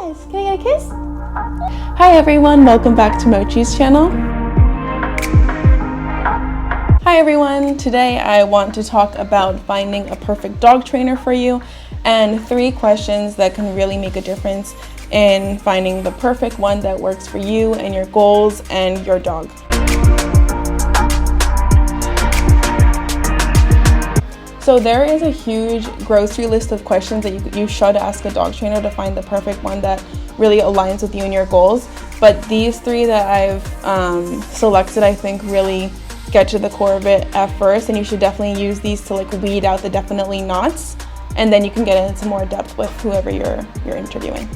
Yes, can I get a kiss? Hi everyone, welcome back to Mochi's channel. Hi everyone, today I want to talk about finding a perfect dog trainer for you and 3 questions that can really make a difference in finding the perfect one that works for you and your goals and your dog. So there is a huge grocery list of questions that you should ask a dog trainer to find the perfect one that really aligns with you and your goals. But these 3 that I've selected, I think really get to the core of it at first, and you should definitely use these to weed out the definitely nots, and then you can get into more depth with whoever you're interviewing.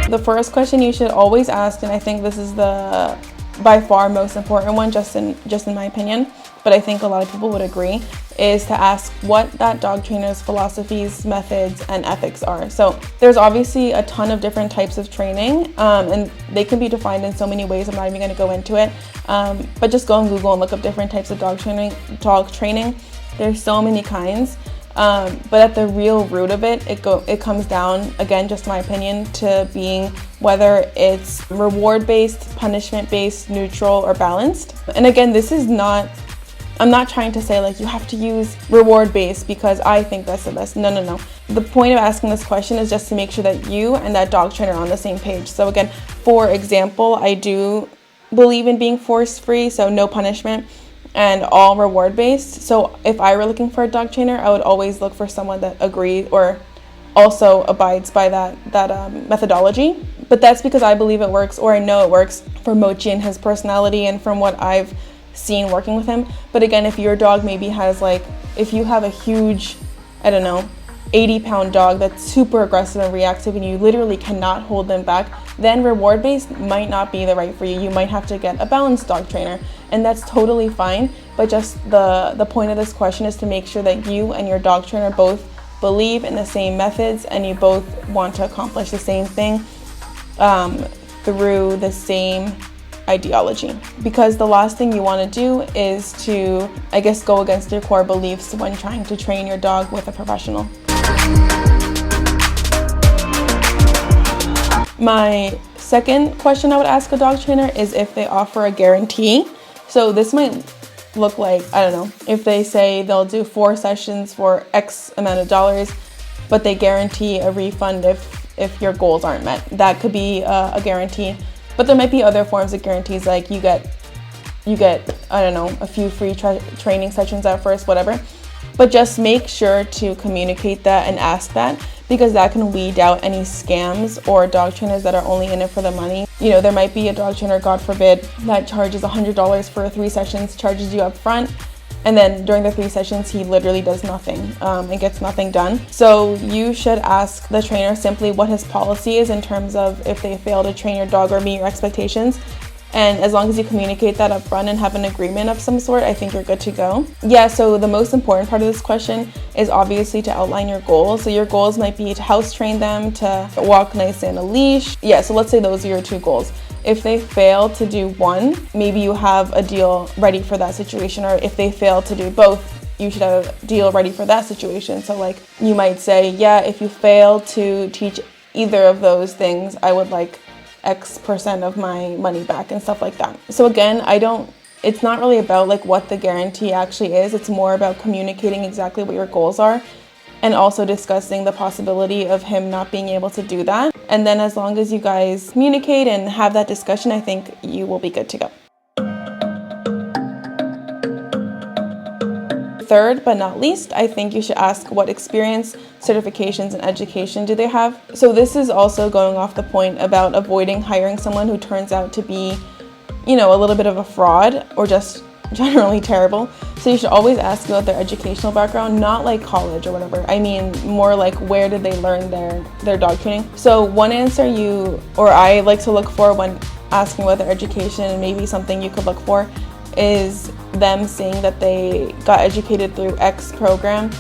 The first question you should always ask, and I think this is the by far most important one, just in my opinion, but I think a lot of people would agree, is to ask what that dog trainer's philosophies, methods, and ethics are. So there's obviously a ton of different types of training, and they can be defined in so many ways. I'm not even going to go into it, but just go on Google and look up different types of dog training. There's so many kinds. But at the real root of it, it comes down, again, just my opinion, to being whether it's reward-based, punishment-based, neutral, or balanced. And again, I'm not trying to say you have to use reward-based because I think that's the best. No. The point of asking this question is just to make sure that you and that dog trainer are on the same page. So again, for example, I do believe in being force-free, so no punishment, and all reward-based. So if I were looking for a dog trainer, I would always look for someone that agrees or also abides by that methodology. But that's because I believe it works, or I know it works for Mochi and his personality and from what I've seen working with him. But again, if your dog maybe has if you have a huge, 80-pound dog that's super aggressive and reactive and you literally cannot hold them back, then reward-based might not be the right for you. You might have to get a balanced dog trainer, and that's totally fine. But just the point of this question is to make sure that you and your dog trainer both believe in the same methods and you both want to accomplish the same thing through the same ideology. Because the last thing you want to do is to, go against your core beliefs when trying to train your dog with a professional. My second question I would ask a dog trainer is if they offer a guarantee. So this might look like, if they say they'll do 4 sessions for X amount of dollars, but they guarantee a refund if your goals aren't met. That could be a guarantee. But there might be other forms of guarantees, like you get a few free training sessions at first, whatever. But just make sure to communicate that and ask that, because that can weed out any scams or dog trainers that are only in it for the money. There might be a dog trainer, God forbid, that charges $100 for 3 sessions, charges you up front, and then during the 3 sessions, he literally does nothing and gets nothing done. So you should ask the trainer simply what his policy is in terms of if they fail to train your dog or meet your expectations. And as long as you communicate that up front and have an agreement of some sort, I think you're good to go. Yeah, so the most important part of this question is obviously to outline your goals. So your goals might be to house train them, to walk nice in a leash. Yeah, so let's say those are your 2 goals. If they fail to do one, maybe you have a deal ready for that situation. Or if they fail to do both, you should have a deal ready for that situation. So you might say, yeah, if you fail to teach either of those things, I would like X% of my money back and stuff like that. So again, it's not really about what the guarantee actually is. It's more about communicating exactly what your goals are and also discussing the possibility of him not being able to do that. And then as long as you guys communicate and have that discussion, I think you will be good to go. Third, but not least, I think you should ask what experience, certifications, and education do they have. So this is also going off the point about avoiding hiring someone who turns out to be, a little bit of a fraud or just generally terrible. So you should always ask about their educational background, not college or whatever. I mean, more where did they learn their dog training? So one answer I like to look for when asking about their education, and maybe something you could look for, is them saying that they got educated through X program,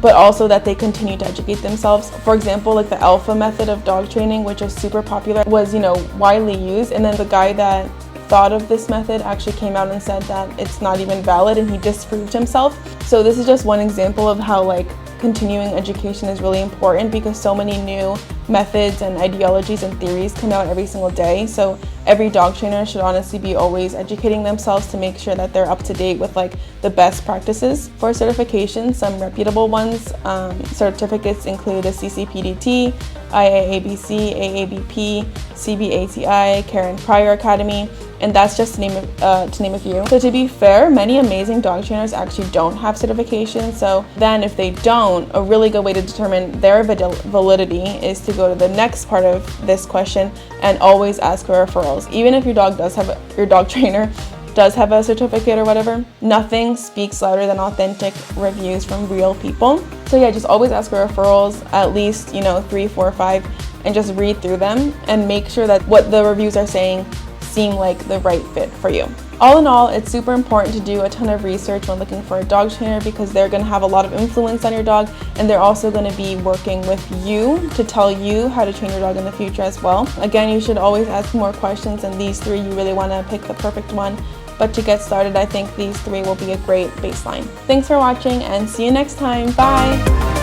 but also that they continue to educate themselves. For example, the Alpha method of dog training, which is super popular, was, widely used. And then the guy that thought of this method actually came out and said that it's not even valid, and he disproved himself. So this is just one example of how continuing education is really important because so many new methods and ideologies and theories come out every single day. So every dog trainer should honestly be always educating themselves to make sure that they're up to date with like the best practices. For certification, some reputable ones, certificates include the CCPDT, IAABC, AABP, CBATI, Karen Pryor Academy, and that's just to name a few. So to be fair, many amazing dog trainers actually don't have certification. So then if they don't, a really good way to determine their validity is to go to the next part of this question and always ask for referrals. Even if your dog trainer does have a certificate or whatever, nothing speaks louder than authentic reviews from real people. So yeah, just always ask for referrals, at least 3, 4, 5, and just read through them and make sure that what the reviews are saying seem like the right fit for you. All in all, it's super important to do a ton of research when looking for a dog trainer because they're going to have a lot of influence on your dog, and they're also going to be working with you to tell you how to train your dog in the future as well. Again, you should always ask more questions, and these 3 you really want to pick the perfect one. But to get started, I think these 3 will be a great baseline. Thanks for watching and see you next time. Bye!